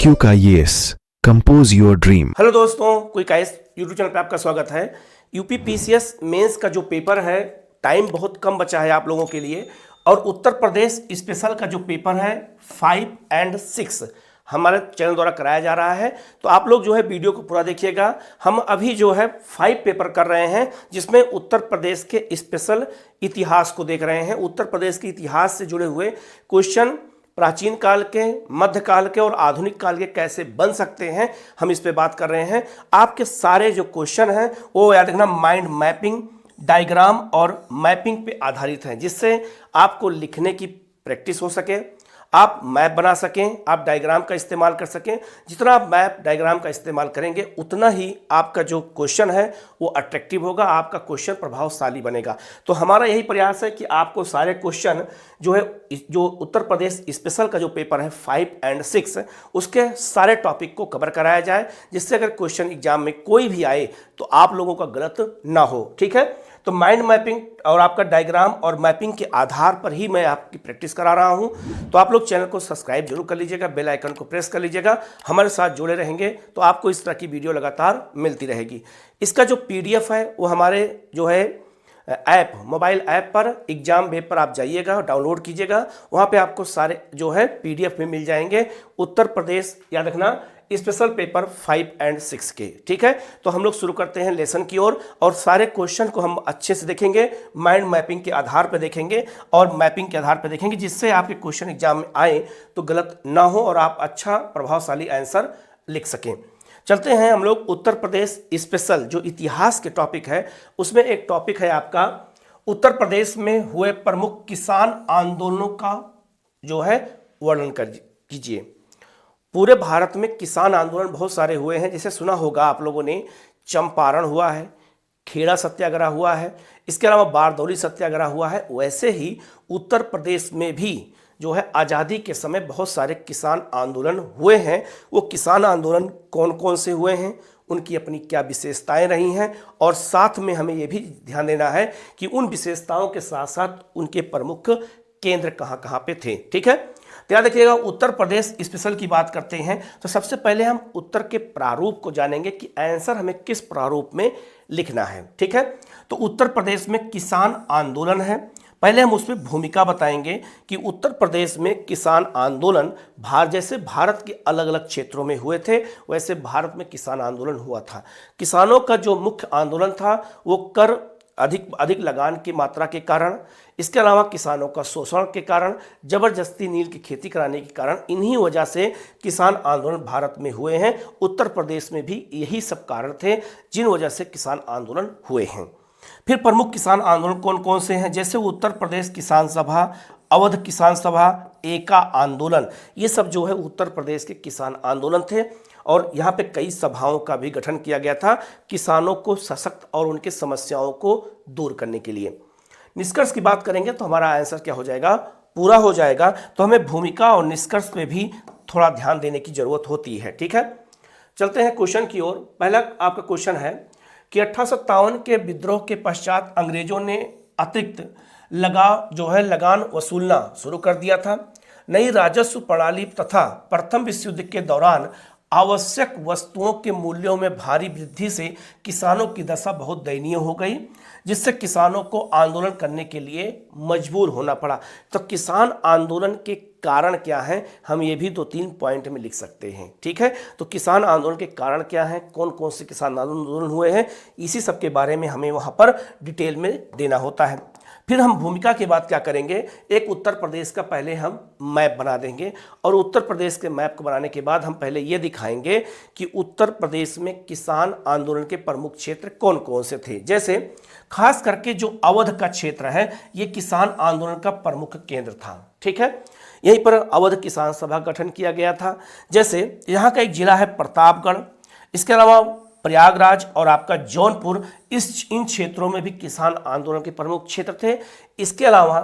Quick IAS, compose your dream. Hello दोस्तों, quick IAS YouTube channel पे आपका स्वागत है। यूपी पीसीएस मेंस का जो पेपर है, टाइम बहुत कम बचा है आप लोगों के लिए। और उत्तर प्रदेश स्पेशल का जो पेपर है 5 और 6 हमारे चैनल द्वारा कराया जा रहा है। तो आप लोग जो है वीडियो को पूरा देखिएगा। हम अभी जो है 5 पेपर कर रहे हैं, जिसमें उत्तर प्रदेश के स्पेशल इतिहास को देख रहे हैं। उत्तर प्रदेश के इतिहास से जुड़े हुए क्वेश्चन प्राचीन काल के, मध्यकाल के और आधुनिक काल के कैसे बन सकते हैं, हम इस पे बात कर रहे हैं। आपके सारे जो क्वेश्चन हैं वो याद रखना माइंड मैपिंग, डायग्राम और मैपिंग पे आधारित हैं, जिससे आपको लिखने की प्रैक्टिस हो सके, आप मैप बना सकें, आप डायग्राम का इस्तेमाल कर सकें। जितना आप मैप डायग्राम का इस्तेमाल करेंगे उतना ही आपका जो क्वेश्चन है वो अट्रैक्टिव होगा, आपका क्वेश्चन प्रभावशाली बनेगा। तो हमारा यही प्रयास है कि आपको सारे क्वेश्चन जो है, जो उत्तर प्रदेश स्पेशल का जो पेपर है 5 और 6, उसके सारे टॉपिक को कवर कराया जाए, जिससे अगर क्वेश्चन एग्जाम में कोई भी आए तो आप लोगों का गलत ना हो। ठीक है, तो माइंड मैपिंग और आपका डायग्राम और मैपिंग के आधार पर ही मैं आपकी प्रैक्टिस करा रहा हूं। तो आप लोग चैनल को सब्सक्राइब जरूर कर लीजिएगा, बेल आइकन को प्रेस कर लीजिएगा। हमारे साथ जुड़े रहेंगे तो आपको इस तरह की वीडियो लगातार मिलती रहेगी। इसका जो पीडीएफ है वो हमारे जो है ऐप, मोबाइल ऐप पर एग्जाम वेब पर आप जाइएगा, डाउनलोड कीजिएगा। वहाँ पे आपको सारे जो है पीडीएफ में मिल जाएंगे उत्तर प्रदेश, याद रखना, स्पेशल पेपर 5 और 6 के। ठीक है, तो हम लोग शुरू करते हैं लेसन की ओर। और सारे क्वेश्चन को हम अच्छे से देखेंगे, माइंड मैपिंग के आधार पर देखेंगे और मैपिंग के आधार पर देखेंगे, जिससे आपके क्वेश्चन एग्जाम में आए तो गलत ना हो और आप अच्छा प्रभावशाली आंसर लिख सकें। चलते हैं हम लोग उत्तर प्रदेश स्पेशल जो इतिहास के टॉपिक है, उसमें एक टॉपिक है आपका उत्तर प्रदेश में हुए प्रमुख किसान आंदोलनों का जो है वर्णन कीजिए। पूरे भारत में किसान आंदोलन बहुत सारे हुए हैं, जैसे सुना होगा आप लोगों ने, चंपारण हुआ है, खेड़ा सत्याग्रह हुआ है, इसके अलावा बारदौली सत्याग्रह हुआ है। वैसे ही उत्तर प्रदेश में भी जो है आज़ादी के समय बहुत सारे किसान आंदोलन हुए हैं। वो किसान आंदोलन कौन कौन से हुए हैं, उनकी अपनी क्या विशेषताएं रही हैं, और साथ में हमें ये भी ध्यान देना है कि उन विशेषताओं के साथ साथ उनके प्रमुख केंद्र कहाँ कहाँ पे थे। ठीक है, तो याद रखिएगा, उत्तर प्रदेश स्पेशल की बात करते हैं तो सबसे पहले हम उत्तर के प्रारूप को जानेंगे कि आंसर हमें किस प्रारूप में लिखना है। ठीक है, तो उत्तर प्रदेश में किसान आंदोलन है। पहले हम उसमें भूमिका बताएंगे कि उत्तर प्रदेश में किसान आंदोलन जैसे भारत के अलग अलग क्षेत्रों में हुए थे, वैसे भारत में किसान आंदोलन हुआ था। किसानों का जो मुख्य आंदोलन था वो कर अधिक लगान की मात्रा के कारण, इसके अलावा किसानों का शोषण के कारण, जबरदस्ती नील की खेती कराने के कारण, इन्हीं वजह से किसान आंदोलन भारत में हुए हैं। उत्तर प्रदेश में भी यही सब कारण थे जिन वजह से किसान आंदोलन हुए हैं। फिर प्रमुख किसान आंदोलन कौन कौन से हैं, जैसे उत्तर प्रदेश किसान सभा, अवध किसान सभा, एका आंदोलन, ये सब जो है उत्तर प्रदेश के किसान आंदोलन थे। और यहाँ पे कई सभाओं का भी गठन किया गया था किसानों को सशक्त और उनके समस्याओं को दूर करने के लिए। निष्कर्ष की बात करेंगे तो हमारा आंसर क्या हो जाएगा, पूरा हो जाएगा। तो हमें भूमिका और निष्कर्ष पे भी थोड़ा ध्यान देने की जरूरत होती है। ठीक है, चलते हैं क्वेश्चन की ओर। पहला आपका क्वेश्चन है कि 1857 के विद्रोह के पश्चात अंग्रेजों ने अतिरिक्त लगान वसूलना शुरू कर दिया था। नई राजस्व प्रणाली तथा प्रथम विश्व युद्ध के दौरान आवश्यक वस्तुओं के मूल्यों में भारी वृद्धि से किसानों की दशा बहुत दयनीय हो गई, जिससे किसानों को आंदोलन करने के लिए मजबूर होना पड़ा। तो किसान आंदोलन के कारण क्या हैं, हम ये भी 2-3 पॉइंट में लिख सकते हैं। ठीक है, तो किसान आंदोलन के कारण क्या हैं, कौन कौन से किसान आंदोलन हुए हैं, इसी सब के बारे में हमें वहाँ पर डिटेल में देना होता है। फिर हम भूमिका के बाद क्या करेंगे, एक उत्तर प्रदेश का पहले हम मैप बना देंगे, और उत्तर प्रदेश के मैप को बनाने के बाद हम पहले ये दिखाएंगे कि उत्तर प्रदेश में किसान आंदोलन के प्रमुख क्षेत्र कौन कौन से थे। जैसे खास करके जो अवध का क्षेत्र है, ये किसान आंदोलन का प्रमुख केंद्र था। ठीक है, यहीं पर अवध किसान सभा गठन किया गया था। जैसे यहाँ का एक जिला है प्रतापगढ़, इसके अलावा प्रयागराज और आपका जौनपुर, इन क्षेत्रों में भी किसान आंदोलन के प्रमुख क्षेत्र थे। इसके अलावा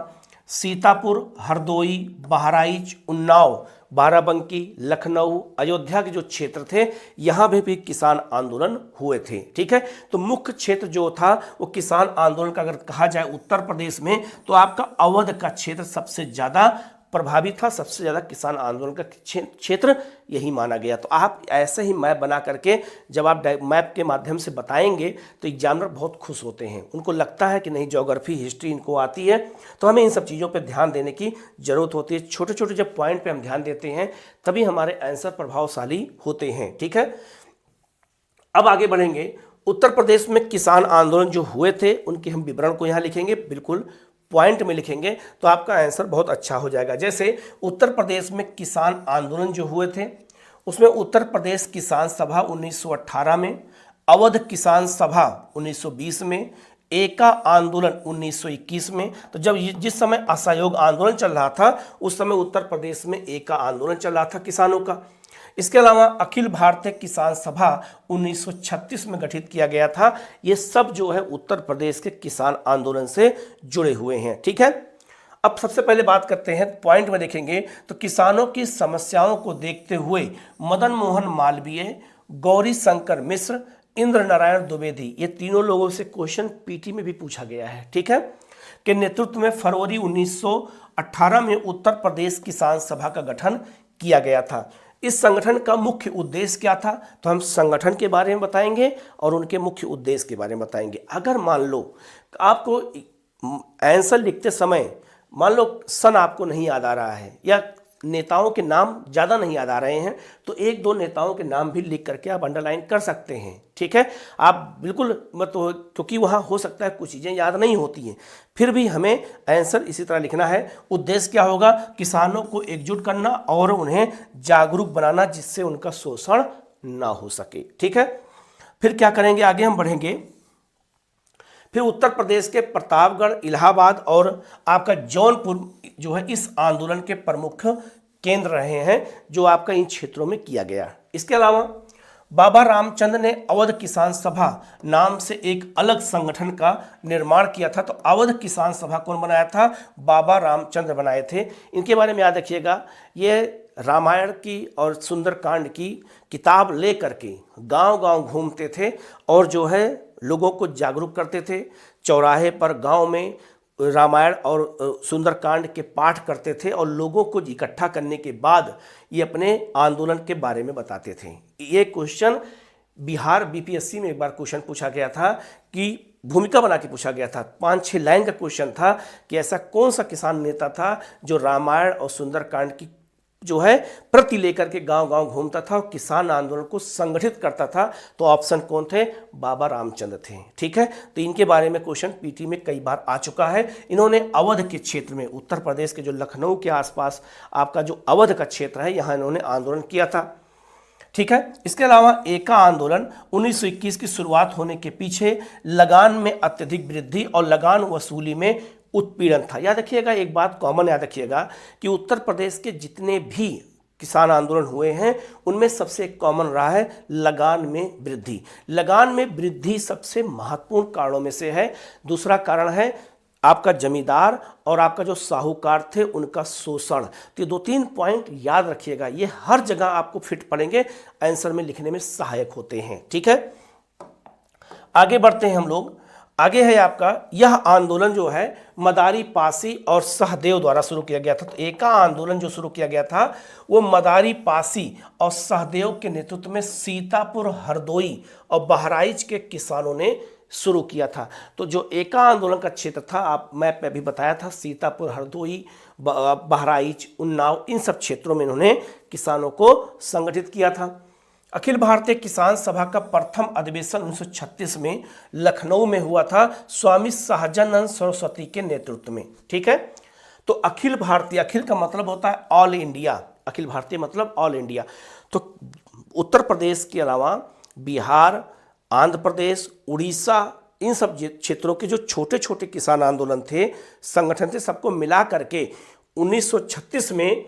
सीतापुर, हरदोई, बहराइच, उन्नाव, बाराबंकी, लखनऊ, अयोध्या के जो क्षेत्र थे, यहाँ भी किसान आंदोलन हुए थे। ठीक है, तो मुख्य क्षेत्र जो था वो किसान आंदोलन का अगर कहा जाए उत्तर प्रदेश में, तो आपका अवध का क्षेत्र सबसे ज़्यादा प्रभावी था, सबसे ज़्यादा किसान आंदोलन का क्षेत्र यही माना गया। तो आप ऐसे ही मैप बना करके जब आप मैप के माध्यम से बताएंगे तो एग्जामिनर बहुत खुश होते हैं, उनको लगता है कि नहीं ज्योग्राफी हिस्ट्री इनको आती है। तो हमें इन सब चीज़ों पर ध्यान देने की ज़रूरत होती है। छोटे छोटे जब पॉइंट पर हम ध्यान देते हैं तभी हमारे आंसर प्रभावशाली होते हैं। ठीक है, अब आगे बढ़ेंगे। उत्तर प्रदेश में किसान आंदोलन जो हुए थे उनके हम विवरण को यहाँ लिखेंगे, बिल्कुल पॉइंट में लिखेंगे तो आपका आंसर बहुत अच्छा हो जाएगा। जैसे उत्तर प्रदेश में किसान आंदोलन जो हुए थे उसमें उत्तर प्रदेश किसान सभा 1918 में, अवध किसान सभा 1920 में, एका आंदोलन 1921 में। तो जब जिस समय असहयोग आंदोलन चल रहा था उस समय उत्तर प्रदेश में एका आंदोलन चल रहा था किसानों का। इसके अलावा अखिल भारतीय किसान सभा 1936 में गठित किया गया था। ये सब जो है उत्तर प्रदेश के किसान आंदोलन से जुड़े हुए हैं। ठीक है, अब सबसे पहले बात करते हैं, पॉइंट में देखेंगे तो किसानों की समस्याओं को देखते हुए मदन मोहन मालवीय, गौरी शंकर मिश्र, इंद्र नारायण द्विवेदी, ये तीनों लोगों से क्वेश्चन पीटी में भी पूछा गया है। ठीक है, के नेतृत्व में फरवरी 1918 में उत्तर प्रदेश किसान सभा का गठन किया गया था। इस संगठन का मुख्य उद्देश्य क्या था, तो हम संगठन के बारे में बताएंगे और उनके मुख्य उद्देश्य के बारे में बताएंगे। अगर मान लो आपको आंसर लिखते समय मान लो सन आपको नहीं याद आ रहा है या नेताओं के नाम ज़्यादा नहीं याद आ रहे हैं तो एक दो नेताओं के नाम भी लिख करके आप अंडरलाइन कर सकते हैं। ठीक है, आप बिल्कुल मतलब, क्योंकि वहाँ हो सकता है कुछ चीज़ें याद नहीं होती हैं, फिर भी हमें आंसर इसी तरह लिखना है। उद्देश्य क्या होगा, किसानों को एकजुट करना और उन्हें जागरूक बनाना जिससे उनका शोषण ना हो सके। ठीक है, फिर क्या करेंगे, आगे हम बढ़ेंगे। फिर उत्तर प्रदेश के प्रतापगढ़, इलाहाबाद और आपका जौनपुर जो है इस आंदोलन के प्रमुख केंद्र रहे हैं जो आपका इन क्षेत्रों में किया गया। इसके अलावा बाबा रामचंद्र ने अवध किसान सभा नाम से एक अलग संगठन का निर्माण किया था। तो अवध किसान सभा कौन बनाया था, बाबा रामचंद्र बनाए थे। इनके बारे में याद रखिएगा, ये रामायण की और सुंदरकांड की किताब ले करके गांव-गांव घूमते थे और जो है लोगों को जागरूक करते थे। चौराहे पर गांव में रामायण और सुंदरकांड के पाठ करते थे और लोगों को इकट्ठा करने के बाद ये अपने आंदोलन के बारे में बताते थे। ये क्वेश्चन बिहार बीपीएससी में एक बार क्वेश्चन पूछा गया था कि भूमिका बना के पूछा गया था, 5-6 लाइन का क्वेश्चन था कि ऐसा कौन सा किसान नेता था जो रामायण और सुंदरकांड की जो है प्रति लेकर के गांव-गांव घूमता था और किसान आंदोलन को संगठित करता था। तो ऑप्शन कौन थे, बाबा रामचंद्र थे। ठीक है, तो इनके बारे में क्वेश्चन पीटी में कई बार आ चुका है। इन्होंने अवध के क्षेत्र में, उत्तर प्रदेश के जो लखनऊ के आसपास आपका जो अवध का क्षेत्र है यहाँ इन्होंने आंदोलन किया था। ठीक है, इसके अलावा एका आंदोलन 1921 की शुरुआत होने के पीछे लगान में अत्यधिक वृद्धि और लगान वसूली में उत्पीड़न था। याद रखिएगा, एक बात कॉमन याद रखिएगा कि उत्तर प्रदेश के जितने भी किसान आंदोलन हुए हैं उनमें सबसे कॉमन रहा है लगान में वृद्धि। लगान में वृद्धि सबसे महत्वपूर्ण कारणों में से है। दूसरा कारण है आपका जमींदार और आपका जो साहूकार थे उनका शोषण। तो ये 2-3 पॉइंट याद रखिएगा, ये हर जगह आपको फिट पड़ेंगे, आंसर में लिखने में सहायक होते हैं। ठीक है, आगे बढ़ते हैं हम लोग। आगे है आपका, यह आंदोलन जो है मदारी पासी और सहदेव द्वारा शुरू किया गया था। तो एका आंदोलन जो शुरू किया गया था वो मदारी पासी और सहदेव के नेतृत्व में सीतापुर, हरदोई और बहराइच के किसानों ने शुरू किया था। तो जो एका आंदोलन का क्षेत्र था, आप मैप पे भी बताया था, सीतापुर, हरदोई, बहराइच, उन्नाव, इन सब क्षेत्रों में इन्होंने किसानों को संगठित किया था। अखिल भारतीय किसान सभा का प्रथम अधिवेशन 1936 में लखनऊ में हुआ था, स्वामी सहजानंद सरस्वती के नेतृत्व में। ठीक है, तो अखिल भारतीय, अखिल का मतलब होता है ऑल इंडिया, अखिल भारतीय मतलब ऑल इंडिया। तो उत्तर प्रदेश के अलावा बिहार, आंध्र प्रदेश, उड़ीसा, इन सब क्षेत्रों के जो छोटे छोटे किसान आंदोलन थे, संगठन थे, सबको मिला करके 1936 में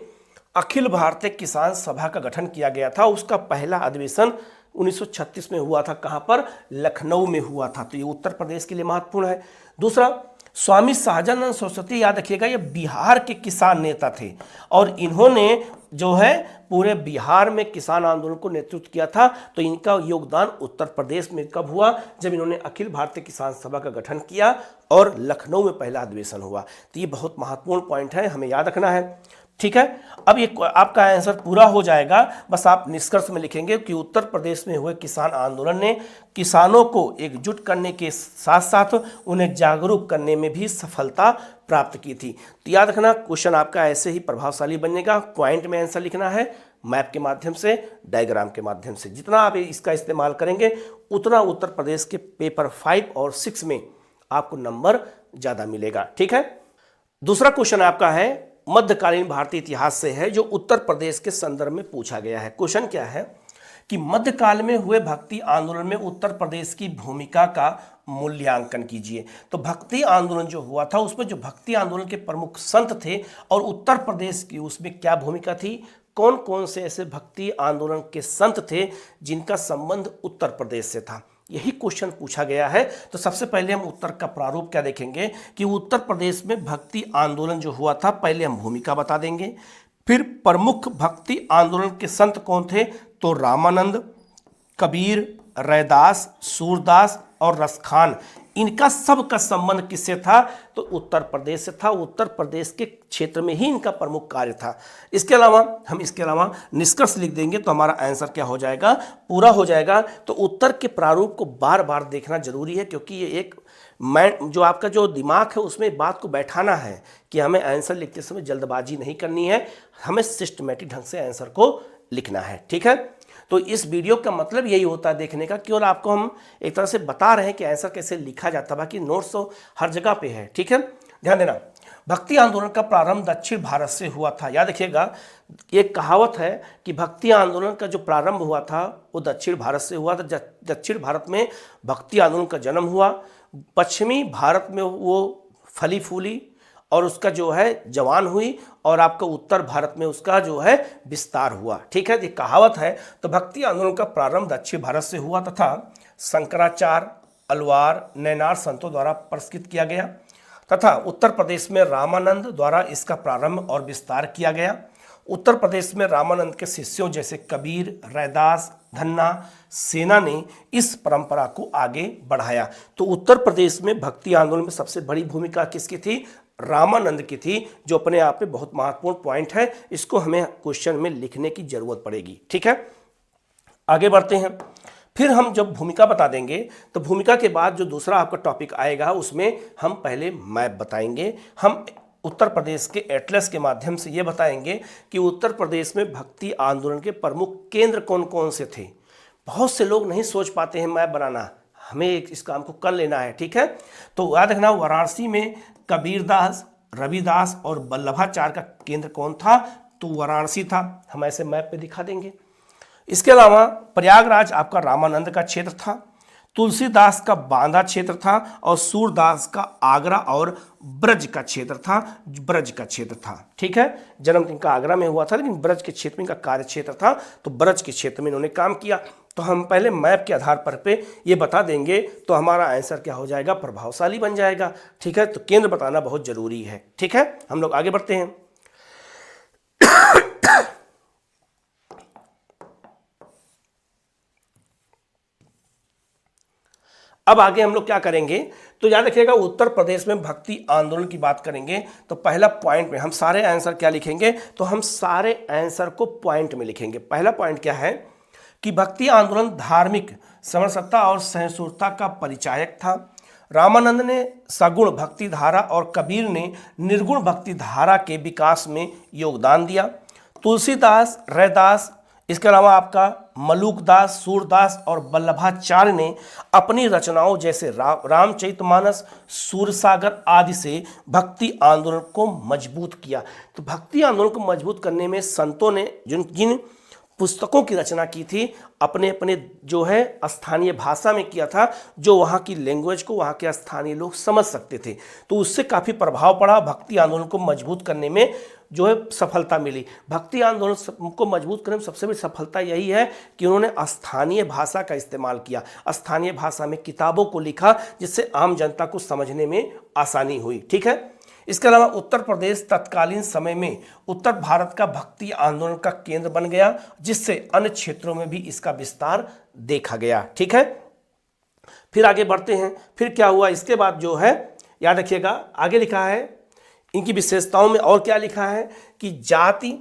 अखिल भारतीय किसान सभा का गठन किया गया था। उसका पहला अधिवेशन 1936 में हुआ था। कहाँ पर, लखनऊ में हुआ था। तो ये उत्तर प्रदेश के लिए महत्वपूर्ण है। दूसरा, स्वामी सहजानंद सरस्वती, याद रखिएगा, ये बिहार के किसान नेता थे और इन्होंने जो है पूरे बिहार में किसान आंदोलन को नेतृत्व किया था। तो इनका योगदान उत्तर प्रदेश में कब हुआ, जब इन्होंने अखिल भारतीय किसान सभा का गठन किया और लखनऊ में पहला अधिवेशन हुआ। तो ये बहुत महत्वपूर्ण पॉइंट है, हमें याद रखना है। ठीक है। अब ये आपका आंसर पूरा हो जाएगा, बस आप निष्कर्ष में लिखेंगे कि उत्तर प्रदेश में हुए किसान आंदोलन ने किसानों को एकजुट करने के साथ साथ उन्हें जागरूक करने में भी सफलता प्राप्त की थी। तो याद रखना, क्वेश्चन आपका ऐसे ही प्रभावशाली बनेगा। पॉइंट में आंसर लिखना है, मैप के माध्यम से, डायग्राम के माध्यम से। जितना आप इसका इस्तेमाल करेंगे उतना उत्तर प्रदेश के पेपर 5 और 6 में आपको नंबर ज़्यादा मिलेगा, ठीक है। दूसरा क्वेश्चन आपका है मध्यकालीन भारतीय इतिहास से है, जो उत्तर प्रदेश के संदर्भ में पूछा गया है। क्वेश्चन क्या है कि मध्यकाल में हुए भक्ति आंदोलन में उत्तर प्रदेश की भूमिका का मूल्यांकन कीजिए। तो भक्ति आंदोलन जो हुआ था उसमें जो भक्ति आंदोलन के प्रमुख संत थे और उत्तर प्रदेश की उसमें क्या भूमिका थी, कौन कौन से ऐसे भक्ति आंदोलन के संत थे जिनका संबंध उत्तर प्रदेश से था, यही क्वेश्चन पूछा गया है। तो सबसे पहले हम उत्तर का प्रारूप क्या देखेंगे कि उत्तर प्रदेश में भक्ति आंदोलन जो हुआ था, पहले हम भूमिका बता देंगे, फिर प्रमुख भक्ति आंदोलन के संत कौन थे, तो रामानंद, कबीर, रैदास, सूरदास और रसखान, इनका सब का संबंध किससे था, तो उत्तर प्रदेश से था। उत्तर प्रदेश के क्षेत्र में ही इनका प्रमुख कार्य था। इसके अलावा निष्कर्ष लिख देंगे तो हमारा आंसर क्या हो जाएगा, पूरा हो जाएगा। तो उत्तर के प्रारूप को बार बार देखना जरूरी है, क्योंकि ये एक जो आपका जो दिमाग है उसमें बात को बैठाना है कि हमें आंसर लिखते समय जल्दबाजी नहीं करनी है, हमें सिस्टमेटिक ढंग से आंसर को लिखना है, ठीक है। तो इस वीडियो का मतलब यही होता है देखने का, केवल आपको हम एक तरह से बता रहे हैं कि आंसर कैसे लिखा जाता है, बाकी नोट्स तो हर जगह पे है, ठीक है। ध्यान देना, भक्ति आंदोलन का प्रारंभ दक्षिण भारत से हुआ था। याद रखिएगा, एक कहावत है कि भक्ति आंदोलन का जो प्रारंभ हुआ था वो दक्षिण भारत से हुआ था। दक्षिण भारत में भक्ति आंदोलन का जन्म हुआ, पश्चिमी भारत में वो फली फूली और उसका जो है जवान हुई, और आपका उत्तर भारत में उसका जो है विस्तार हुआ, ठीक है। ये कहावत है। तो भक्ति आंदोलन का प्रारंभ दक्षिण भारत से हुआ तथा शंकराचार्य, अलवार, नैनार संतों द्वारा पुरस्कृत किया गया तथा उत्तर प्रदेश में रामानंद द्वारा इसका प्रारंभ और विस्तार किया गया। उत्तर प्रदेश में रामानंद के शिष्यों जैसे कबीर, रैदास, धन्ना, सेना ने इस परंपरा को आगे बढ़ाया। तो उत्तर प्रदेश में भक्ति आंदोलन में सबसे बड़ी भूमिका किसकी थी, रामानंद की थी, जो अपने आप में बहुत महत्वपूर्ण पॉइंट है। इसको हमें क्वेश्चन में लिखने की जरूरत पड़ेगी, ठीक है। आगे बढ़ते हैं। फिर हम जब भूमिका बता देंगे तो भूमिका के बाद जो दूसरा आपका टॉपिक आएगा उसमें हम पहले मैप बताएंगे। हम उत्तर प्रदेश के एटलस के माध्यम से ये बताएंगे कि उत्तर प्रदेश में भक्ति आंदोलन के प्रमुख केंद्र कौन कौन से थे। बहुत से लोग नहीं सोच पाते हैं मैप बनाना, हमें इस काम को कर लेना है, ठीक है। तो याद रखना, वाराणसी में कबीरदास, रविदास और वल्लभाचार्य का केंद्र कौन था, तो वाराणसी था। हम ऐसे मैप पे दिखा देंगे। इसके अलावा प्रयागराज आपका रामानंद का क्षेत्र था, तुलसीदास का बांदा क्षेत्र था और सूरदास का आगरा और ब्रज का क्षेत्र था, ठीक है। जन्म इनका आगरा में हुआ था, लेकिन ब्रज के क्षेत्र में इनका कार्य क्षेत्र था, तो ब्रज के क्षेत्र में इन्होंने काम किया। तो हम पहले मैप के आधार पर पे ये बता देंगे तो हमारा आंसर क्या हो जाएगा, प्रभावशाली बन जाएगा, ठीक है। तो केंद्र बताना बहुत जरूरी है, ठीक है। हम लोग आगे बढ़ते हैं। अब आगे हम लोग क्या करेंगे, तो याद रखिएगा उत्तर प्रदेश में भक्ति आंदोलन की बात करेंगे तो पहला पॉइंट में हम सारे आंसर क्या लिखेंगे, तो हम सारे आंसर को पॉइंट में लिखेंगे। पहला पॉइंट क्या है कि भक्ति आंदोलन धार्मिक समरसता और सहिष्णुता का परिचायक था। रामानंद ने सगुण भक्ति धारा और कबीर ने निर्गुण भक्ति धारा के विकास में योगदान दिया। तुलसीदास, रैदास, इसके अलावा आपका मलुकदास, सूरदास और वल्लभाचार्य ने अपनी रचनाओं जैसे रामचरितमानस, सूरसागर आदि से भक्ति आंदोलन को मजबूत किया। तो भक्ति आंदोलन को मजबूत करने में संतों ने जिन पुस्तकों की रचना की थी अपने अपने जो है स्थानीय भाषा में किया था, जो वहाँ की लैंग्वेज को वहाँ के स्थानीय लोग समझ सकते थे, तो उससे काफ़ी प्रभाव पड़ा। भक्ति आंदोलन को मजबूत करने में जो है सफलता मिली। भक्ति आंदोलन को मजबूत करने में सबसे बड़ी सफलता यही है कि उन्होंने स्थानीय भाषा का इस्तेमाल किया, स्थानीय भाषा में किताबों को लिखा जिससे आम जनता को समझने में आसानी हुई, ठीक है। इसके अलावा उत्तर प्रदेश तत्कालीन समय में उत्तर भारत का भक्ति आंदोलन का केंद्र बन गया, जिससे अन्य क्षेत्रों में भी इसका विस्तार देखा गया, ठीक है। फिर आगे बढ़ते हैं। फिर क्या हुआ इसके बाद जो है, याद रखिएगा आगे लिखा है इनकी विशेषताओं में और क्या लिखा है कि जाति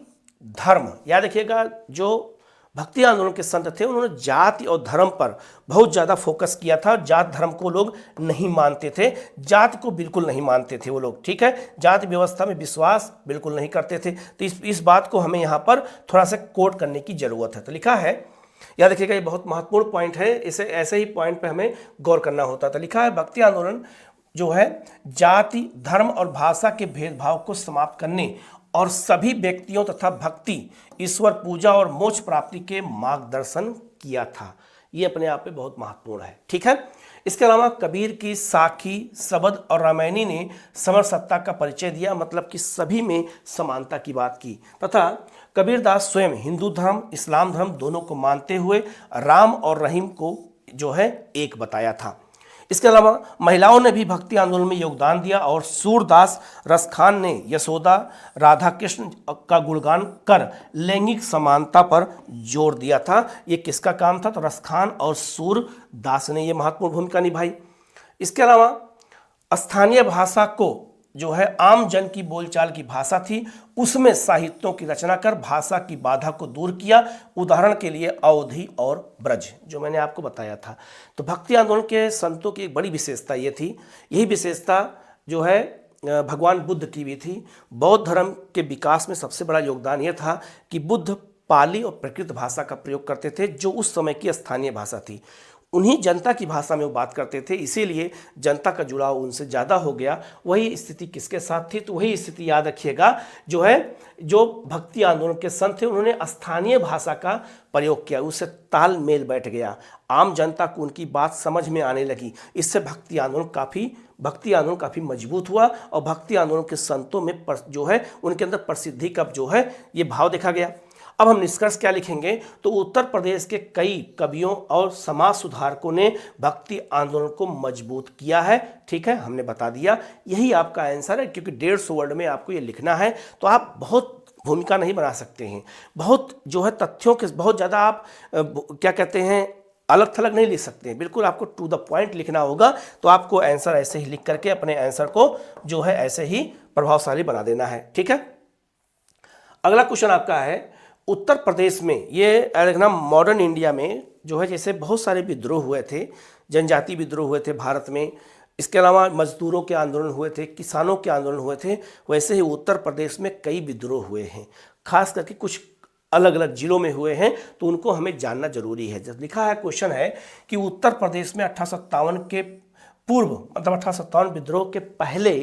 धर्म, याद रखिएगा, जो भक्ति आंदोलन के संत थे उन्होंने जाति और धर्म पर बहुत ज़्यादा फोकस किया था। जात धर्म को लोग नहीं मानते थे, जात को बिल्कुल नहीं मानते थे वो लोग, ठीक है, जाति व्यवस्था में विश्वास बिल्कुल नहीं करते थे। तो इस बात को हमें यहाँ पर थोड़ा सा कोट करने की ज़रूरत है। तो लिखा है, याद रखिएगा, ये बहुत महत्वपूर्ण पॉइंट है, इसे ऐसे ही पॉइंट पर हमें गौर करना होता था। लिखा है भक्ति आंदोलन जो है जाति धर्म और भाषा के भेदभाव को समाप्त करने और सभी व्यक्तियों तथा भक्ति ईश्वर पूजा और मोक्ष प्राप्ति के मार्गदर्शन किया था। ये अपने आप में बहुत महत्वपूर्ण है, ठीक है। इसके अलावा कबीर की साखी, सबद और रामायणी ने समरसत्ता का परिचय दिया, मतलब कि सभी में समानता की बात की, तथा कबीरदास स्वयं हिंदू धर्म इस्लाम धर्म दोनों को मानते हुए राम और रहीम को जो है एक बताया था। इसके अलावा महिलाओं ने भी भक्ति आंदोलन में योगदान दिया और सूरदास रसखान ने यशोदा राधा कृष्ण का गुणगान कर लैंगिक समानता पर जोर दिया था। ये किसका काम था? तो रसखान और सूरदास ने ये महत्वपूर्ण भूमिका निभाई। इसके अलावा स्थानीय भाषा को जो है आम जन की बोलचाल की भाषा थी, उसमें साहित्यों की रचना कर भाषा की बाधा को दूर किया। उदाहरण के लिए अवधि और ब्रज, जो मैंने आपको बताया था। तो भक्ति आंदोलन के संतों की एक बड़ी विशेषता ये थी, यही विशेषता जो है भगवान बुद्ध की भी थी। बौद्ध धर्म के विकास में सबसे बड़ा योगदान यह था कि बुद्ध पाली और प्राकृत भाषा का प्रयोग करते थे, जो उस समय की स्थानीय भाषा थी। उन्हीं जनता की भाषा में वो बात करते थे, इसीलिए जनता का जुड़ाव उनसे ज़्यादा हो गया। वही स्थिति किसके साथ थी? तो वही स्थिति याद रखिएगा जो है, जो भक्ति आंदोलन के संत थे उन्होंने स्थानीय भाषा का प्रयोग किया, उससे तालमेल बैठ गया, आम जनता को उनकी बात समझ में आने लगी। इससे भक्ति आंदोलन काफ़ी मजबूत हुआ और भक्ति आंदोलन के संतों में जो है उनके अंदर प्रसिद्धि का जो है ये भाव देखा गया। अब हम निष्कर्ष क्या लिखेंगे? तो उत्तर प्रदेश के कई कवियों और समाज सुधारकों ने भक्ति आंदोलन को मजबूत किया है, ठीक है, हमने बता दिया। यही आपका आंसर है, क्योंकि 150 वर्ड में आपको ये लिखना है, तो आप बहुत भूमिका नहीं बना सकते हैं, बहुत जो है तथ्यों के बहुत ज़्यादा आप क्या कहते हैं अलग थलग नहीं लिख सकते हैं, बिल्कुल आपको टू द पॉइंट लिखना होगा। तो आपको आंसर ऐसे ही लिख करके अपने आंसर को जो है ऐसे ही प्रभावशाली बना देना है, ठीक है। अगला क्वेश्चन आपका है, उत्तर प्रदेश में ये देखना मॉडर्न इंडिया में जो है जैसे बहुत सारे विद्रोह हुए थे, जनजाति विद्रोह हुए थे भारत में, इसके अलावा मजदूरों के आंदोलन हुए थे, किसानों के आंदोलन हुए थे, वैसे ही उत्तर प्रदेश में कई विद्रोह हुए हैं, खास करके कुछ अलग अलग जिलों में हुए हैं, तो उनको हमें जानना जरूरी है। जब लिखा है क्वेश्चन है कि उत्तर प्रदेश में 1857 के पूर्व मतलब 1857 विद्रोह के पहले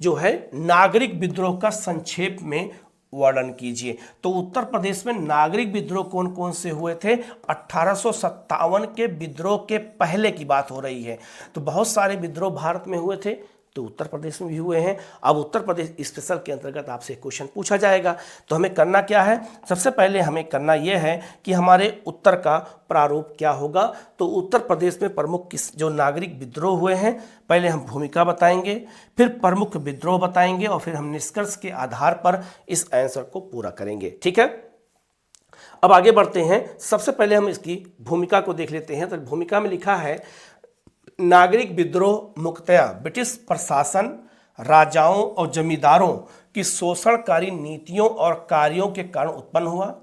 जो है नागरिक विद्रोह का संक्षेप में वर्णन कीजिए। तो उत्तर प्रदेश में नागरिक विद्रोह कौन कौन से हुए थे? 1857 के विद्रोह के पहले की बात हो रही है। तो बहुत सारे विद्रोह भारत में हुए थे, तो उत्तर प्रदेश में भी हुए हैं। अब उत्तर प्रदेश स्पेशल के अंतर्गत आपसे क्वेश्चन पूछा जाएगा, तो हमें करना क्या है? सबसे पहले हमें करना यह है कि हमारे उत्तर का प्रारूप क्या होगा। तो उत्तर प्रदेश में प्रमुख किस जो नागरिक विद्रोह हुए हैं, पहले हम भूमिका बताएंगे, फिर प्रमुख विद्रोह बताएंगे और फिर हम निष्कर्ष के आधार पर इस आंसर को पूरा करेंगे, ठीक है। अब आगे बढ़ते हैं। सबसे पहले हम इसकी भूमिका को देख लेते हैं। तो भूमिका में लिखा है, नागरिक विद्रोह मुख्यतया ब्रिटिश प्रशासन, राजाओं और जमींदारों की शोषणकारी नीतियों और कार्यों के कारण उत्पन्न हुआ।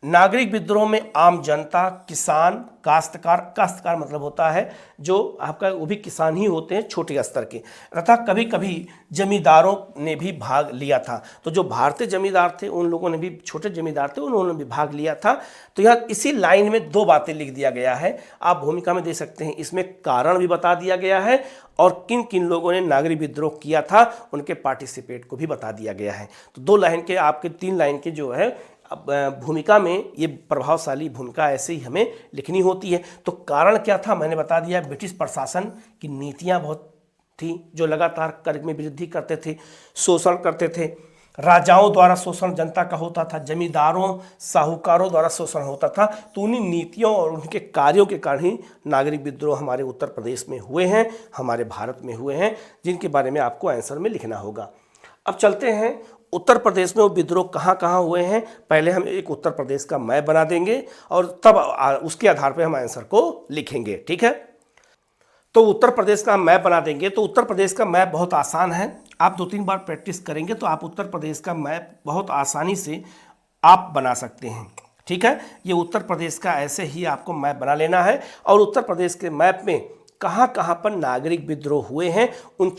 नागरिक विद्रोह में आम जनता, किसान, काश्तकार मतलब होता है जो आपका वो भी किसान ही होते हैं छोटे स्तर के, तथा कभी कभी जमींदारों ने भी भाग लिया था। तो जो भारतीय जमींदार थे उन लोगों ने भी, छोटे जमींदार थे उन्होंने भी भाग लिया था। तो यह इसी लाइन में दो बातें लिख दिया गया है, आप भूमिका में दे सकते हैं। इसमें कारण भी बता दिया गया है और किन किन लोगों ने नागरिक विद्रोह किया था उनके पार्टिसिपेट को भी बता दिया गया है। तो 2 लाइन के आपके 3 लाइन के जो है भूमिका में ये प्रभावशाली भूमिका ऐसे ही हमें लिखनी होती है। तो कारण क्या था मैंने बता दिया, ब्रिटिश प्रशासन की नीतियां बहुत थी जो लगातार कर में वृद्धि करते थे, शोषण करते थे। राजाओं द्वारा शोषण जनता का होता था, जमींदारों साहूकारों द्वारा शोषण होता था। तो उन्हीं नीतियों और उनके कार्यों के कारण ही नागरिक विद्रोह हमारे उत्तर प्रदेश में हुए हैं, हमारे भारत में हुए हैं, जिनके बारे में आपको आंसर में लिखना होगा। अब चलते हैं उत्तर प्रदेश में वो विद्रोह कहाँ कहाँ हुए हैं। पहले हम एक उत्तर प्रदेश का मैप बना देंगे और तब उसके आधार पर हम आंसर को लिखेंगे, ठीक है। तो उत्तर प्रदेश का मैप बना देंगे। तो उत्तर प्रदेश का मैप बहुत आसान है, आप 2-3 बार प्रैक्टिस करेंगे तो आप उत्तर प्रदेश का मैप बहुत आसानी से आप बना सकते हैं। ठीक है, ये उत्तर प्रदेश का ऐसे ही आपको मैप बना लेना है और उत्तर प्रदेश के मैप में कहाँ कहाँ पर नागरिक विद्रोह हुए हैं उन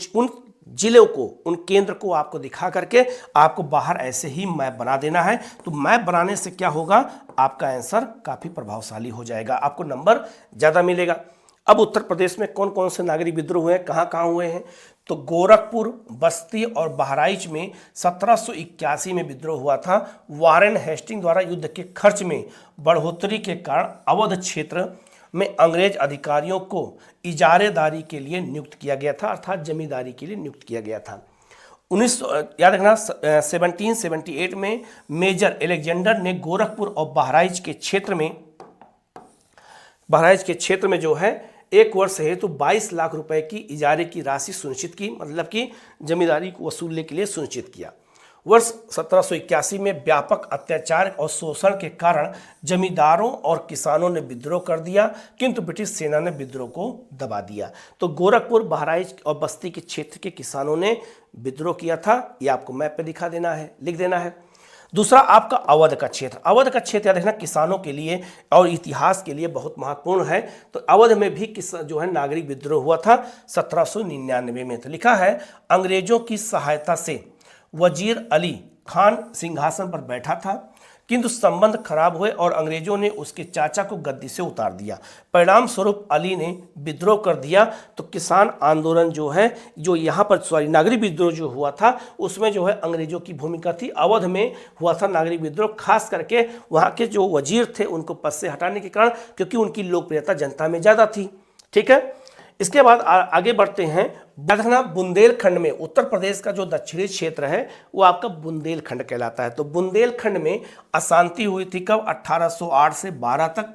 जिलों को, उन केंद्र को आपको दिखा करके आपको बाहर ऐसे ही मैप बना देना है। तो मैप बनाने से क्या होगा, आपका आंसर काफ़ी प्रभावशाली हो जाएगा, आपको नंबर ज़्यादा मिलेगा। अब उत्तर प्रदेश में कौन कौन से नागरिक विद्रोह हुए हैं, कहाँ कहाँ हुए हैं, तो गोरखपुर, बस्ती और बहराइच में 1781 में विद्रोह हुआ था। वारेन हेस्टिंग द्वारा युद्ध के खर्च में बढ़ोतरी के कारण अवध क्षेत्र में अंग्रेज अधिकारियों को इजारेदारी के लिए नियुक्त किया गया था, अर्थात जमींदारी के लिए नियुक्त किया गया था। 1778 में मेजर एलेक्जेंडर ने गोरखपुर और बहराइच के क्षेत्र में जो है 1 वर्ष हेतु 22 लाख रुपए की इजारे की राशि सुनिश्चित की, मतलब कि जमींदारी को वसूलने के लिए सुनिश्चित किया। वर्ष 1781 में व्यापक अत्याचार और शोषण के कारण जमींदारों और किसानों ने विद्रोह कर दिया, किंतु ब्रिटिश सेना ने विद्रोह को दबा दिया। तो गोरखपुर, बहराइच और बस्ती के क्षेत्र के किसानों ने विद्रोह किया था, ये आपको मैप पे दिखा देना है, लिख देना है। दूसरा आपका अवध का क्षेत्र। अवध का क्षेत्र याद रखना किसानों के लिए और इतिहास के लिए बहुत महत्वपूर्ण है। तो अवध में भी जो है नागरिक विद्रोह हुआ था 1799 में। तो लिखा है, अंग्रेजों की सहायता से वजीर अली खान सिंहासन पर बैठा था, किंतु संबंध खराब हुए और अंग्रेजों ने उसके चाचा को गद्दी से उतार दिया। परिणाम स्वरूप अली ने विद्रोह कर दिया। तो किसान आंदोलन जो है, जो यहाँ पर नागरिक विद्रोह जो हुआ था उसमें जो है अंग्रेजों की भूमिका थी। अवध में हुआ था नागरिक विद्रोह, खास करके वहाँ के जो वजीर थे उनको पद से हटाने के कारण, क्योंकि उनकी लोकप्रियता जनता में ज़्यादा थी। ठीक है, इसके बाद आगे बढ़ते हैं। देखना बुंदेलखंड में, उत्तर प्रदेश का जो दक्षिणी क्षेत्र है वो आपका बुंदेलखंड कहलाता है। तो बुंदेलखंड में अशांति हुई थी कब, 1808 से 12 तक।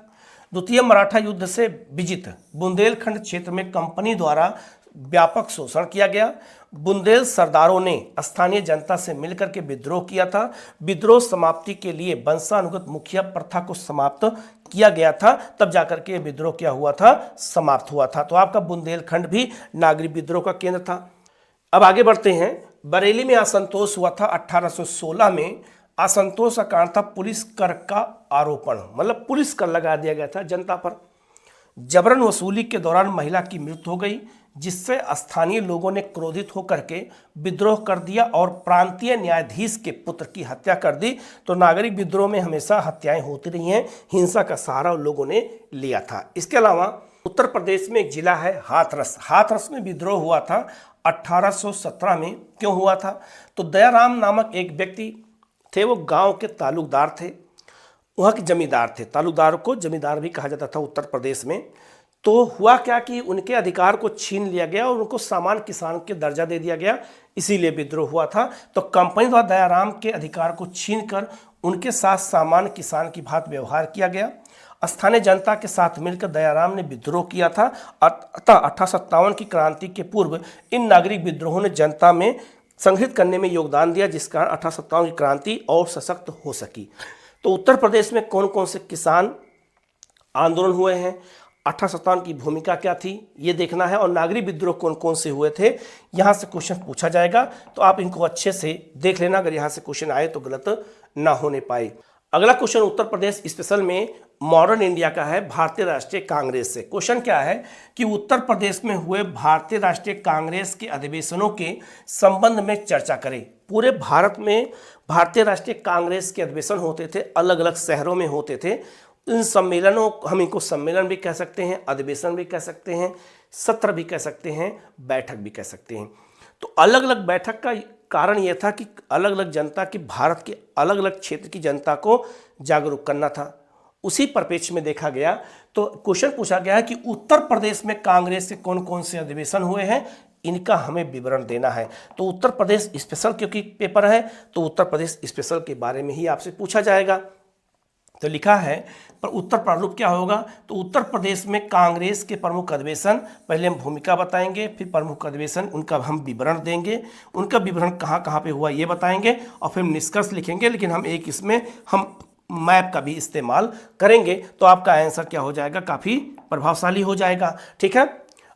द्वितीय मराठा युद्ध से विजित बुंदेलखंड क्षेत्र में कंपनी द्वारा व्यापक शोषण किया गया। बुंदेल सरदारों ने स्थानीय जनता से मिलकर के विद्रोह किया था। विद्रोह समाप्ति के लिए वंशानुगत मुखिया प्रथा को समाप्त किया गया था, तब जाकर के विद्रोह क्या हुआ था, समाप्त हुआ था। तो आपका बुंदेलखंड भी नागरिक विद्रोह का केंद्र था। अब आगे बढ़ते हैं। बरेली में असंतोष हुआ था 1816 में। असंतोष का कारण था पुलिस कर का आरोपण, मतलब पुलिस कर लगा दिया गया था जनता पर। जबरन वसूली के दौरान महिला की मृत्यु हो गई, जिससे स्थानीय लोगों ने क्रोधित होकर के विद्रोह कर दिया और प्रांतीय न्यायाधीश के पुत्र की हत्या कर दी। तो नागरिक विद्रोह में हमेशा हत्याएं होती रही हैं, हिंसा का सहारा उन लोगों ने लिया था। इसके अलावा उत्तर प्रदेश में एक जिला है हाथरस। हाथरस में विद्रोह हुआ था 1817 में। क्यों हुआ था, तो दयाराम नामक एक व्यक्ति थे, वो गाँव के तालुकदार थे, वहाँ के जमींदार थे। तालुकदार को जमींदार भी कहा जाता था उत्तर प्रदेश में। तो हुआ क्या कि उनके अधिकार को छीन लिया गया और उनको सामान्य किसान के दर्जा दे दिया गया, इसीलिए विद्रोह हुआ था। तो कंपनी द्वारा दयाराम के अधिकार को छीनकर उनके साथ सामान्य किसान की भांति व्यवहार किया गया। स्थानीय जनता के साथ मिलकर दयाराम ने विद्रोह किया था। अतः 1857 की क्रांति के पूर्व इन नागरिक विद्रोहों ने जनता में संगठित करने में योगदान दिया, जिस कारण 1857 की क्रांति और सशक्त हो सकी। तो उत्तर प्रदेश में कौन कौन से किसान आंदोलन हुए हैं, 1857 की भूमिका क्या थी, ये देखना है। और नागरिक विद्रोह कौन कौन से हुए थे, यहाँ से क्वेश्चन पूछा जाएगा, तो आप इनको अच्छे से देख लेना, अगर यहाँ से क्वेश्चन आए तो गलत ना होने पाए। अगला क्वेश्चन उत्तर प्रदेश स्पेशल में मॉडर्न इंडिया का है, भारतीय राष्ट्रीय कांग्रेस से। क्वेश्चन क्या है कि उत्तर प्रदेश में हुए भारतीय राष्ट्रीय कांग्रेस के अधिवेशनों के संबंध में चर्चा करें। पूरे भारत में भारतीय राष्ट्रीय कांग्रेस के अधिवेशन होते थे, अलग अलग शहरों में होते थे। इन सम्मेलनों, हम इनको सम्मेलन भी कह सकते हैं, अधिवेशन भी कह सकते हैं, सत्र भी कह सकते हैं, बैठक भी कह सकते हैं। तो अलग अलग बैठक का कारण यह था कि अलग अलग जनता की, भारत के अलग अलग क्षेत्र की जनता को जागरूक करना था। उसी परिप्रेक्ष्य में देखा गया तो क्वेश्चन पूछा गया है कि उत्तर प्रदेश में कांग्रेस के कौन कौन से अधिवेशन हुए हैं, इनका हमें विवरण देना है। तो उत्तर प्रदेश स्पेशल क्योंकि पेपर है, तो उत्तर प्रदेश स्पेशल के बारे में ही आपसे पूछा जाएगा। तो लिखा है, पर उत्तर प्रारूप क्या होगा, तो उत्तर प्रदेश में कांग्रेस के प्रमुख अधिवेशन, पहले हम भूमिका बताएंगे, फिर प्रमुख अधिवेशन, उनका हम विवरण देंगे, उनका विवरण कहाँ कहाँ पे हुआ ये बताएंगे, और फिर हम निष्कर्ष लिखेंगे। लेकिन हम एक इसमें हम मैप का भी इस्तेमाल करेंगे, तो आपका आंसर क्या हो जाएगा, काफ़ी प्रभावशाली हो जाएगा। ठीक है,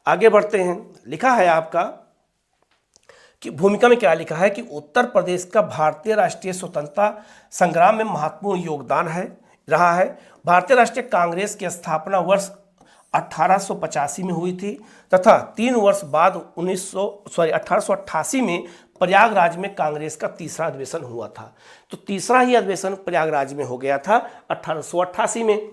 आगे बढ़ते हैं। लिखा है आपका कि भूमिका में क्या लिखा है कि उत्तर प्रदेश का भारतीय राष्ट्रीय स्वतंत्रता संग्राम में महत्वपूर्ण योगदान रहा है। भारतीय राष्ट्रीय कांग्रेस की स्थापना वर्ष 1885 में हुई थी तथा 3 वर्ष बाद 1888 में प्रयागराज में कांग्रेस का तीसरा अधिवेशन हुआ था। तो तीसरा ही अधिवेशन प्रयागराज में हो गया था 1888 में।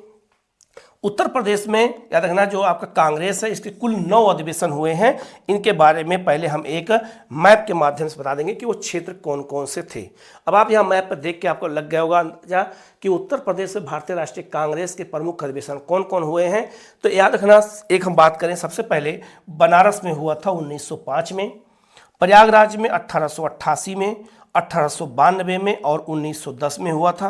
उत्तर प्रदेश में याद रखना जो आपका कांग्रेस है इसके कुल 9 अधिवेशन हुए हैं। इनके बारे में पहले हम एक मैप के माध्यम से बता देंगे कि वो क्षेत्र कौन कौन से थे। अब आप यहाँ मैप पर देख के आपको लग गया होगा अंदाजा कि उत्तर प्रदेश में भारतीय राष्ट्रीय कांग्रेस के प्रमुख अधिवेशन कौन कौन हुए हैं। तो याद रखना, एक हम बात करें सबसे पहले बनारस में हुआ था 1905 में, प्रयागराज में 1888 में, 1892 में और 1910 में हुआ था।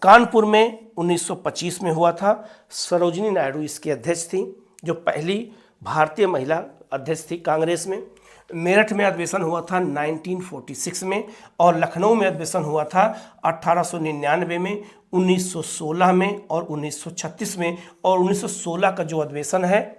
कानपुर में 1925 में हुआ था। सरोजिनी नायडू इसकी अध्यक्ष थी, जो पहली भारतीय महिला अध्यक्ष थी कांग्रेस में। मेरठ में अधिवेशन हुआ था 1946 में और लखनऊ में अधिवेशन हुआ था 1899 में, 1916 में और 1936 में। और 1916 का जो अधिवेशन है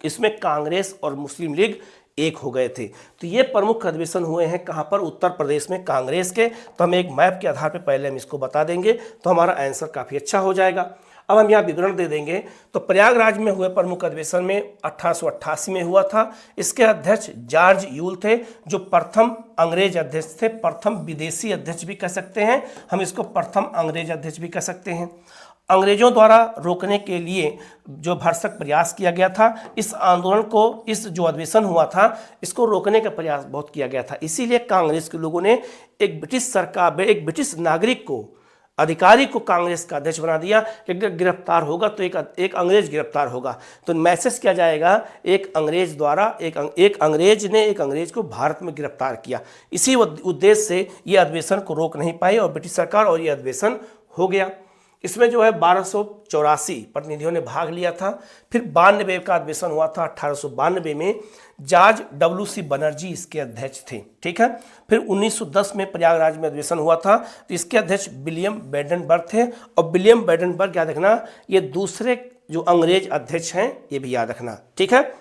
इसमें कांग्रेस और मुस्लिम लीग एक हो गए थे। तो ये प्रमुख अधिवेशन हुए हैं कहाँ पर, उत्तर प्रदेश में कांग्रेस के। तो हम एक मैप के आधार पर पहले हम इसको बता देंगे तो हमारा आंसर काफ़ी अच्छा हो जाएगा। अब हम यहाँ विवरण दे देंगे। तो प्रयागराज में हुए प्रमुख अधिवेशन में 1888 में हुआ था। इसके अध्यक्ष जॉर्ज यूल थे, जो प्रथम अंग्रेज अध्यक्ष थे, प्रथम विदेशी अध्यक्ष भी कह सकते हैं हम इसको, प्रथम अंग्रेज अध्यक्ष भी कह सकते हैं। अंग्रेजों द्वारा रोकने के लिए जो भरसक प्रयास किया गया था, इस आंदोलन को, इस जो अधिवेशन हुआ था इसको रोकने का प्रयास बहुत किया गया था। इसीलिए कांग्रेस के लोगों ने एक ब्रिटिश सरकार, एक ब्रिटिश नागरिक को, अधिकारी को कांग्रेस का अध्यक्ष बना दिया कि अगर गिरफ्तार होगा तो एक अंग्रेज गिरफ्तार होगा। तो मैसेज किया जाएगा एक अंग्रेज द्वारा, एक अंग्रेज ने एक अंग्रेज को भारत में गिरफ्तार किया। इसी उद्देश्य से ये अधिवेशन को रोक नहीं पाई और ब्रिटिश सरकार, और ये अधिवेशन हो गया। इसमें जो है 1284 प्रतिनिधियों ने भाग लिया था। फिर 92 का अधिवेशन हुआ था 1892 में, जॉर्ज WC बनर्जी इसके अध्यक्ष थे, ठीक है। फिर 1910 में प्रयागराज में अधिवेशन हुआ था, तो इसके अध्यक्ष विलियम बेडनबर्ग थे। और विलियम बेडनबर्ग याद रखना, ये दूसरे जो अंग्रेज अध्यक्ष हैं ये भी याद रखना, ठीक है।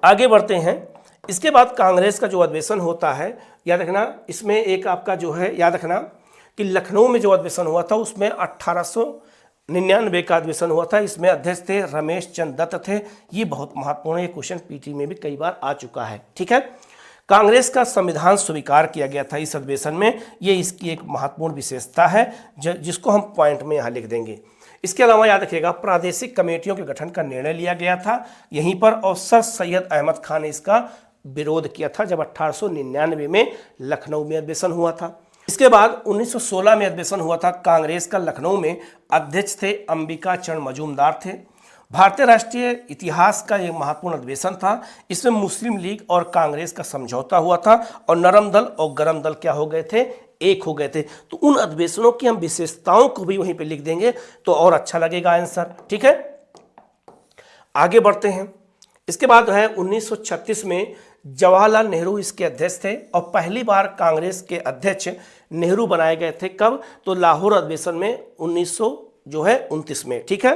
आगे बढ़ते हैं। इसके बाद कांग्रेस का जो अधिवेशन होता है याद रखना, इसमें एक आपका जो है याद रखना कि लखनऊ में जो अधिवेशन हुआ था उसमें 1899 का अधिवेशन हुआ था। इसमें अध्यक्ष थे रमेश चंद्र दत्त थे। ये बहुत महत्वपूर्ण है, क्वेश्चन पीटी में भी कई बार आ चुका है, ठीक है। कांग्रेस का संविधान स्वीकार किया गया था इस अधिवेशन में, ये इसकी एक महत्वपूर्ण विशेषता है जिसको हम पॉइंट में यहाँ लिख देंगे। इसके अलावा याद रखिएगा प्रादेशिक कमेटियों के गठन का निर्णय लिया गया था यहीं पर, और सर सैयद अहमद खान ने इसका विरोध किया था जब 1899 में लखनऊ में अधिवेशन हुआ था। इसके बाद 1916 में अधिवेशन हुआ था कांग्रेस का। लखनऊ में अध्यक्ष थे अंबिका चरण मजूमदार थे। भारतीय राष्ट्रीय इतिहास का एक महत्वपूर्ण अधिवेशन था। इसमें मुस्लिम लीग और कांग्रेस का समझौता हुआ था और नरम दल और गरम दल क्या हो गए थे, एक हो गए थे। तो उन अधिवेशनों की हम विशेषताओं को भी वहीं पे लिख देंगे तो और अच्छा लगेगा आंसर, ठीक है। आगे बढ़ते हैं। इसके बाद है 1936 में जवाहरलाल नेहरू इसके अध्यक्ष थे और पहली बार कांग्रेस के अध्यक्ष नेहरू बनाए गए थे। कब? तो लाहौर अधिवेशन में 1929 में, ठीक है।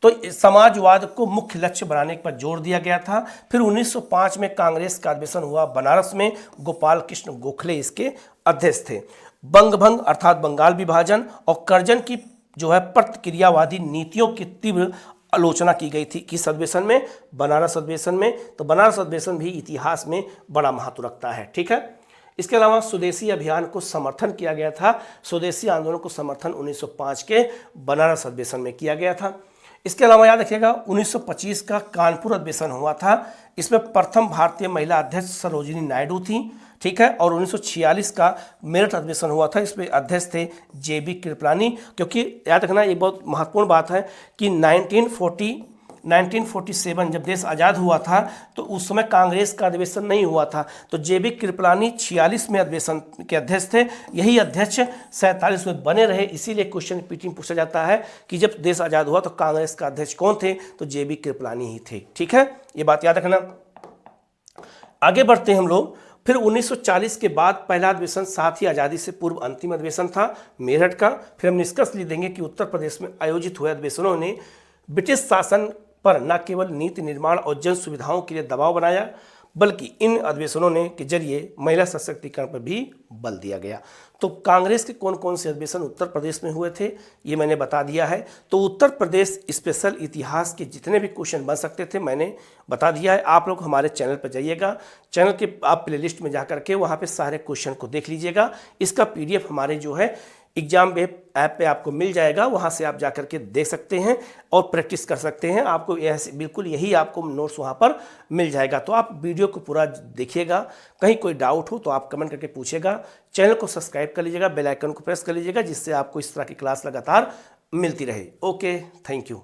तो समाजवाद को मुख्य लक्ष्य बनाने पर जोर दिया गया था। फिर 1905 में कांग्रेस का अधिवेशन हुआ बनारस में, गोपाल कृष्ण गोखले इसके अध्यक्ष थे। बंगभंग अर्थात बंगाल विभाजन और कर्जन की जो है प्रतिक्रियावादी नीतियों की तीव्र आलोचना की गई थी किस अधिवेशन में? बनारस अधिवेशन में। तो बनारस अधिवेशन भी इतिहास में बड़ा महत्व रखता है, ठीक है। इसके अलावा स्वदेशी अभियान को समर्थन किया गया था। स्वदेशी आंदोलन को समर्थन 1905 के बनारस अधिवेशन में किया गया था। इसके अलावा याद रखिएगा 1925 का कानपुर अधिवेशन हुआ था। इसमें प्रथम भारतीय महिला अध्यक्ष सरोजिनी नायडू थी, ठीक है। और 1946 का मेरठ अधिवेशन हुआ था। इसमें अध्यक्ष थे JB कृपलानी। क्योंकि याद रखना ये बहुत महत्वपूर्ण बात है कि 1947 जब देश आज़ाद हुआ था तो उस समय कांग्रेस का अधिवेशन नहीं हुआ था। तो JB कृपलानी 46 में अधिवेशन के अध्यक्ष थे। यही अध्यक्ष 47 में बने रहे। इसीलिए क्वेश्चन पीटी में पूछा जाता है कि जब देश आज़ाद हुआ तो कांग्रेस का अध्यक्ष कौन थे? तो JB कृपलानी ही थे, ठीक है। ये बात याद रखना। आगे बढ़ते हैं हम लोग। फिर 1940 के बाद पहला अधिवेशन, साथ ही आज़ादी से पूर्व अंतिम अधिवेशन था मेरठ का। फिर हम निष्कर्ष लिख देंगे कि उत्तर प्रदेश में आयोजित हुए अधिवेशनों ने ब्रिटिश शासन पर न केवल नीति निर्माण और जन सुविधाओं के लिए दबाव बनाया, बल्कि इन अधिवेशनों ने के जरिए महिला सशक्तिकरण पर भी बल दिया गया। तो कांग्रेस के कौन कौन से अधिवेशन उत्तर प्रदेश में हुए थे ये मैंने बता दिया है। तो उत्तर प्रदेश स्पेशल इतिहास के जितने भी क्वेश्चन बन सकते थे मैंने बता दिया है। आप लोग हमारे चैनल पर जाइएगा, चैनल के आप प्लेलिस्ट में जा करके वहाँ पे सारे क्वेश्चन को देख लीजिएगा। इसका PDF हमारे जो है एग्जाम वेब ऐप पे आपको मिल जाएगा, वहाँ से आप जा करके देख सकते हैं और प्रैक्टिस कर सकते हैं। आपको ऐसे बिल्कुल यही आपको नोट्स वहाँ पर मिल जाएगा। तो आप वीडियो को पूरा देखिएगा, कहीं कोई डाउट हो तो आप कमेंट करके पूछेगा। चैनल को सब्सक्राइब कर लीजिएगा, बेल आइकन को प्रेस कर लीजिएगा, जिससे आपको इस तरह की क्लास लगातार मिलती रहे। Okay, thank you.